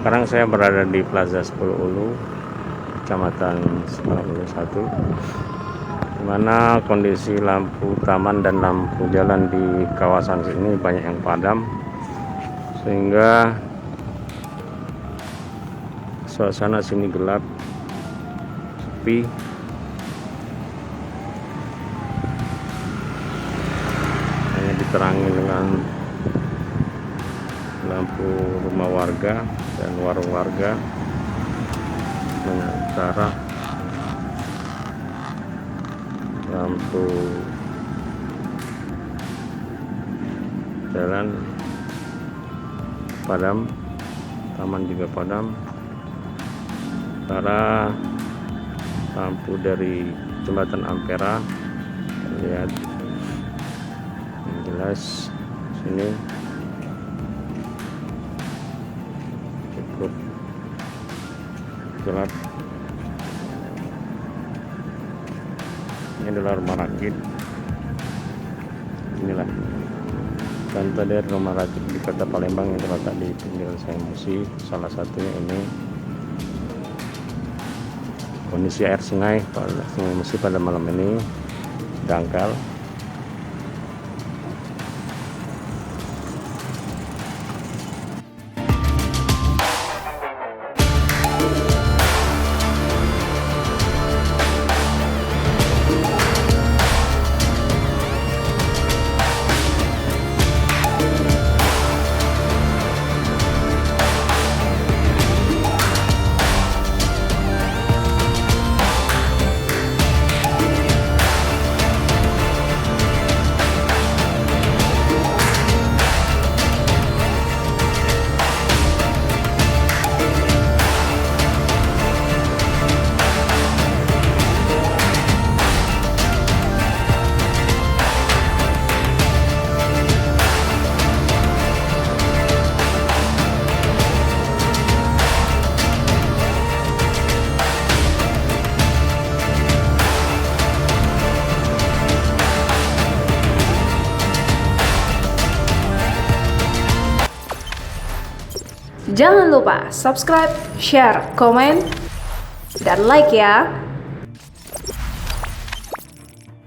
Sekarang saya berada di Plaza 10 Ulu, Kecamatan 91, di mana kondisi lampu taman dan lampu jalan di kawasan ini banyak yang padam, sehingga suasana sini gelap, sepi. Hanya diterangi dengan lampu rumah warga dan warung warga, sementara lampu jalan padam, taman juga padam. Sementara lampu dari jembatan Ampera, lihat yang jelas sini cukup gelap. Ini adalah rumah rakit. Inilah contoh dari rumah rakit di Kota Palembang yang terletak di pinggir Sungai Musi. Salah satunya ini. Kondisi air Sungai Musi pada malam ini dangkal. Jangan lupa subscribe, share, komen, dan like ya.